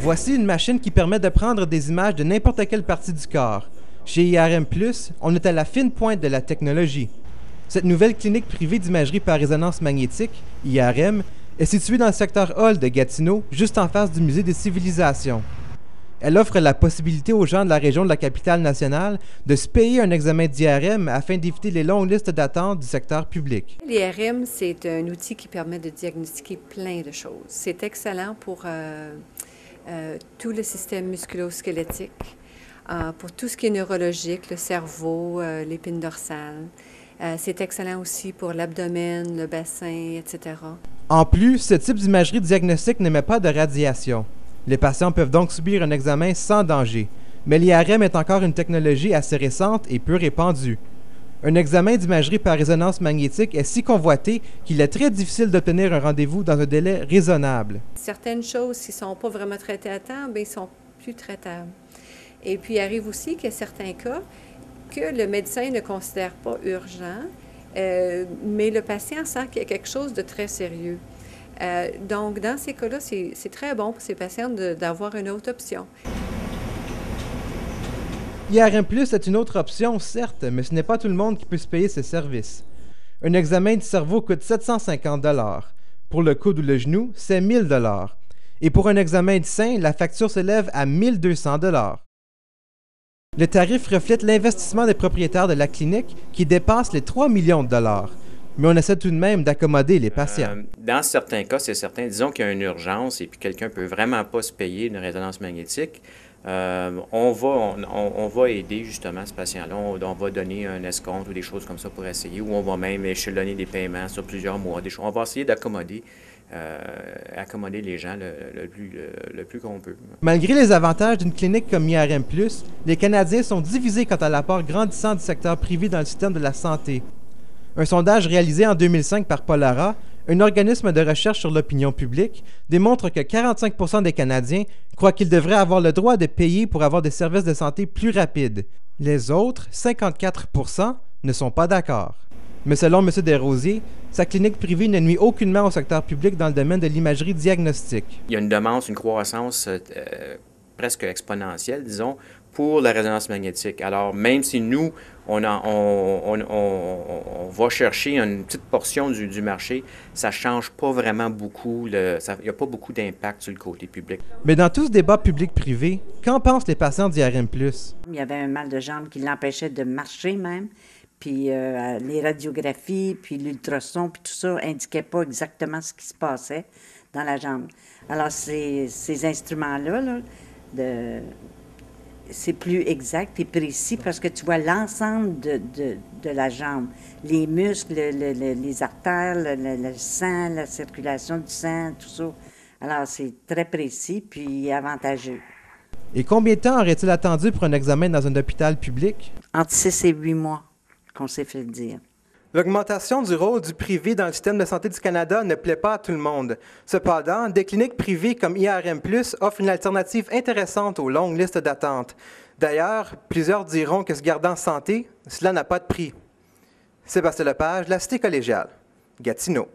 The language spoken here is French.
Voici une machine qui permet de prendre des images de n'importe quelle partie du corps. Chez IRM+, on est à la fine pointe de la technologie. Cette nouvelle clinique privée d'imagerie par résonance magnétique, IRM, est située dans le secteur Hall de Gatineau, juste en face du Musée des civilisations. Elle offre la possibilité aux gens de la région de la capitale nationale de se payer un examen d'IRM afin d'éviter les longues listes d'attente du secteur public. L'IRM, c'est un outil qui permet de diagnostiquer plein de choses. C'est excellent pour tout le système musculo-squelettique, pour tout ce qui est neurologique, le cerveau, l'épine dorsale. C'est excellent aussi pour l'abdomen, le bassin, etc. En plus, ce type d'imagerie diagnostique n'émet pas de radiation. Les patients peuvent donc subir un examen sans danger. Mais l'IRM est encore une technologie assez récente et peu répandue. Un examen d'imagerie par résonance magnétique est si convoité qu'il est très difficile d'obtenir un rendez-vous dans un délai raisonnable. Certaines choses, s'ils ne sont pas vraiment traités à temps, bien, ils sont plus traitables. Et puis, il arrive aussi qu'il y a certains cas que le médecin ne considère pas urgent, mais le patient sent qu'il y a quelque chose de très sérieux. Donc, dans ces cas-là, c'est très bon pour ces patients d'avoir une autre option. IRM+ est une autre option, certes, mais ce n'est pas tout le monde qui peut se payer ces services. Un examen du cerveau coûte 750 $. Pour le coude ou le genou, c'est 1 000 $. Et pour un examen du sein, la facture s'élève à 1 200 $. Le tarif reflète l'investissement des propriétaires de la clinique qui dépasse les 3 millions de $. Mais on essaie tout de même d'accommoder les patients. Dans certains cas, c'est certain. Disons qu'il y a une urgence et puis quelqu'un ne peut vraiment pas se payer une résonance magnétique. On va aider justement ce patient-là. On va donner un escompte ou des choses comme ça pour essayer, ou on va même échelonner des paiements sur plusieurs mois. On va essayer d'accommoder les gens le plus qu'on peut. Malgré les avantages d'une clinique comme IRM+, les Canadiens sont divisés quant à l'apport grandissant du secteur privé dans le système de la santé. Un sondage réalisé en 2005 par Polara, un organisme de recherche sur l'opinion publique, démontre que 45% des Canadiens croient qu'ils devraient avoir le droit de payer pour avoir des services de santé plus rapides. Les autres, 54%, ne sont pas d'accord. Mais selon M. Desrosiers, sa clinique privée ne nuit aucunement au secteur public dans le domaine de l'imagerie diagnostique. Il y a une demande, une croissance presque exponentielle, disons, pour la résonance magnétique. Alors, même si nous, on va chercher une petite portion du marché, ça ne change pas vraiment beaucoup, il n'y a pas beaucoup d'impact sur le côté public. Mais dans tout ce débat public-privé, qu'en pensent les patients d'IRM+? Il y avait un mal de jambe qui l'empêchait de marcher même, puis les radiographies, puis l'ultrason, puis tout ça indiquait pas exactement ce qui se passait dans la jambe. Alors, ces instruments-là, c'est plus exact et précis parce que tu vois l'ensemble de la jambe, les muscles, les artères, le sang, la circulation du sang, tout ça. Alors, c'est très précis puis avantageux. Et combien de temps aurait-il attendu pour un examen dans un hôpital public? Entre 6 et 8 mois, qu'on s'est fait le dire. L'augmentation du rôle du privé dans le système de santé du Canada ne plaît pas à tout le monde. Cependant, des cliniques privées comme IRM+ offrent une alternative intéressante aux longues listes d'attente. D'ailleurs, plusieurs diront que se garder en santé, cela n'a pas de prix. Sébastien Lepage, La Cité collégiale, Gatineau.